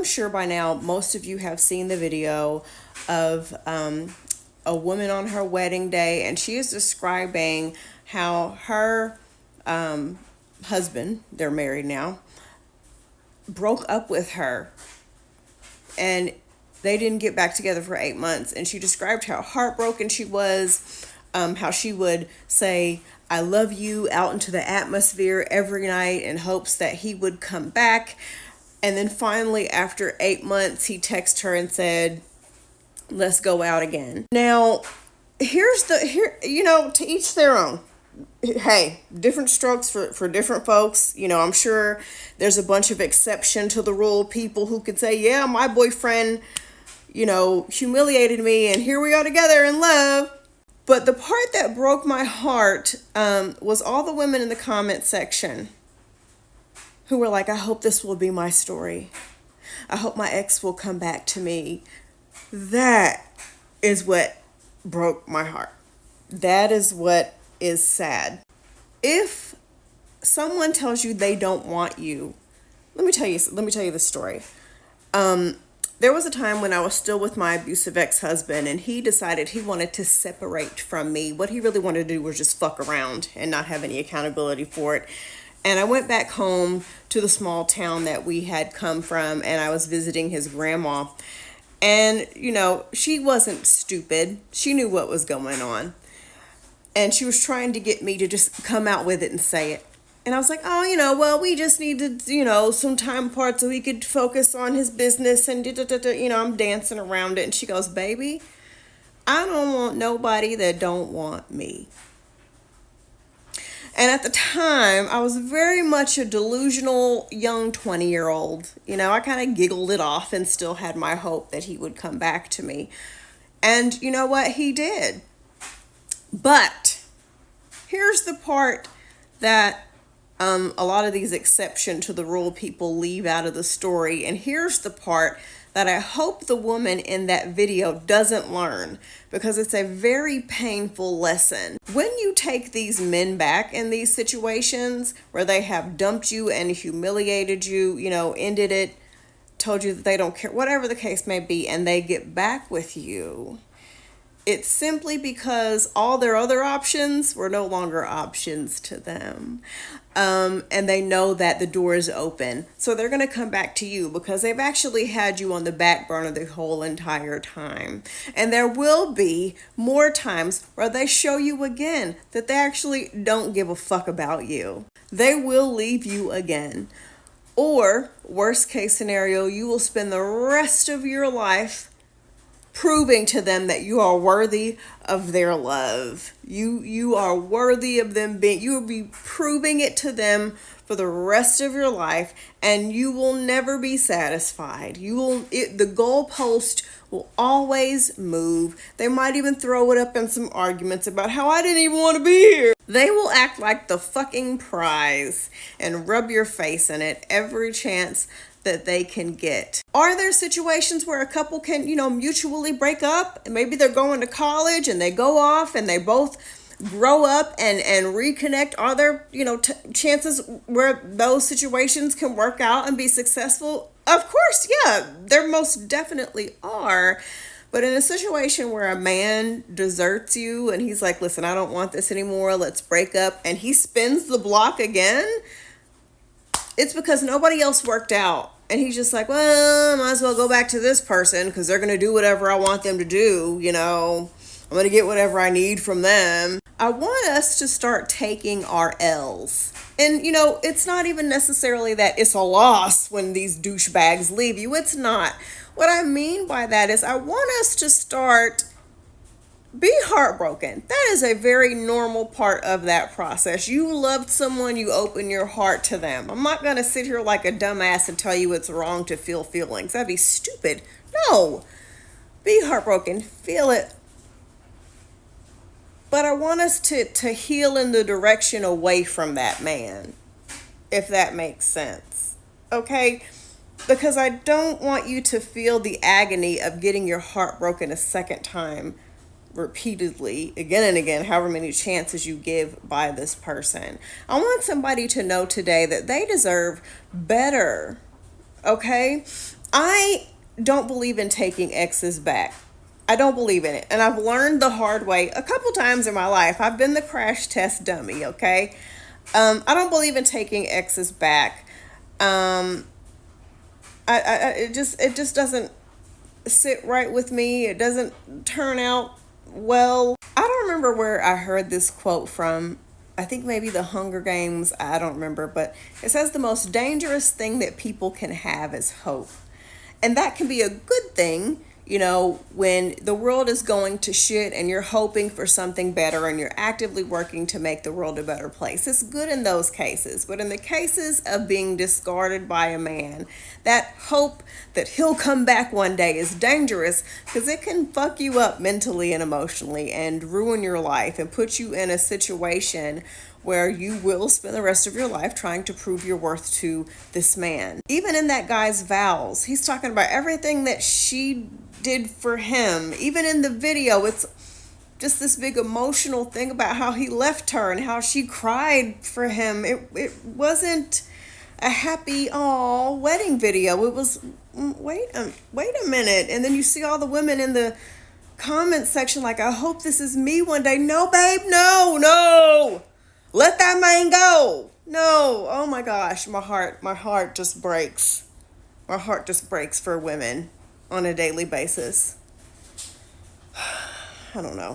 sure by now most of you have seen the video of a woman on her wedding day, and she is describing how her husband, they're married now, broke up with her, and they didn't get back together for 8 months. And she described how heartbroken she was, how she would say, "I love you" out into the atmosphere every night in hopes that he would come back. And then finally, after 8 months, he texted her and said, "Let's go out again." Now, to each their own. Hey, different strokes for different folks. I'm sure there's a bunch of exception to the rule people who could say, yeah, my boyfriend, humiliated me and here we are together in love. But the part that broke my heart was all the women in the comment section who were like, "I hope this will be my story. I hope my ex will come back to me." That is what broke my heart. That is what is sad. If someone tells you they don't want you, let me tell you the story. There was a time when I was still with my abusive ex-husband, and he decided he wanted to separate from me. What he really wanted to do was just fuck around and not have any accountability for it. And I went back home to the small town that we had come from, and I was visiting his grandma. And, she wasn't stupid. She knew what was going on. And she was trying to get me to just come out with it and say it. And I was like, oh, well, we just needed, some time apart so we could focus on his business and, I'm dancing around it. And she goes, "Baby, I don't want nobody that don't want me." And at the time, I was very much a delusional young 20-year-old. I kind of giggled it off and still had my hope that he would come back to me. And you know what? He did. But here's the part that a lot of these exception to the rule people leave out of the story. And here's the part that I hope the woman in that video doesn't learn, because it's a very painful lesson. When you take these men back in these situations where they have dumped you and humiliated you, ended it, told you that they don't care, whatever the case may be, and they get back with you, it's simply because all their other options were no longer options to them. And they know that the door is open. So they're going to come back to you because they've actually had you on the back burner the whole entire time. And there will be more times where they show you again that they actually don't give a fuck about you. They will leave you again. Or, worst case scenario, you will spend the rest of your life proving to them that you are worthy of their love. You are worthy of them you will be proving it to them for the rest of your life, and you will never be satisfied. The goalpost will always move. They might even throw it up in some arguments about how I didn't even want to be here. They will act like the fucking prize and rub your face in it every chance that they can get. Are there situations where a couple can, mutually break up? And maybe they're going to college and they go off and they both grow up and reconnect. Are there, chances where those situations can work out and be successful? Of course, yeah, there most definitely are. But in a situation where a man deserts you and he's like, "Listen, I don't want this anymore, let's break up," and he spins the block again, it's because nobody else worked out. And he's just like, "Well, might as well go back to this person because they're going to do whatever I want them to do. I'm going to get whatever I need from them." I want us to start taking our L's. And, it's not even necessarily that it's a loss when these douchebags leave you. It's not. What I mean by that is I want us to start be heartbroken. That is a very normal part of that process. You loved someone, you open your heart to them. I'm not going to sit here like a dumbass and tell you it's wrong to feel feelings. That'd be stupid. No. Be heartbroken. Feel it. But I want us to heal in the direction away from that man, if that makes sense. Okay? Because I don't want you to feel the agony of getting your heart broken a second time, repeatedly, again and again, however many chances you give by this person. I want somebody to know today that they deserve better. Okay? I don't believe in taking exes back. I don't believe in it. And I've learned the hard way a couple times in my life. I've been the crash test dummy, okay? I don't believe in taking exes back. Um, it just doesn't sit right with me. It doesn't turn out well. I don't remember where I heard this quote from. I think maybe the Hunger Games. I don't remember, but it says the most dangerous thing that people can have is hope. And that can be a good thing, when the world is going to shit and you're hoping for something better and you're actively working to make the world a better place. It's good in those cases. But in the cases of being discarded by a man, that hope that he'll come back one day is dangerous because it can fuck you up mentally and emotionally and ruin your life and put you in a situation where you will spend the rest of your life trying to prove your worth to this man. Even in that guy's vows, he's talking about everything that she did for him. Even in the video, it's just this big emotional thing about how he left her and how she cried for him. It wasn't a happy wedding video. It was wait a minute. And then you see all the women in the comment section like, I hope this is me one day. No, babe, no. Let that man go. No. Oh my gosh, my heart just breaks. My heart just breaks for women on a daily basis. I don't know.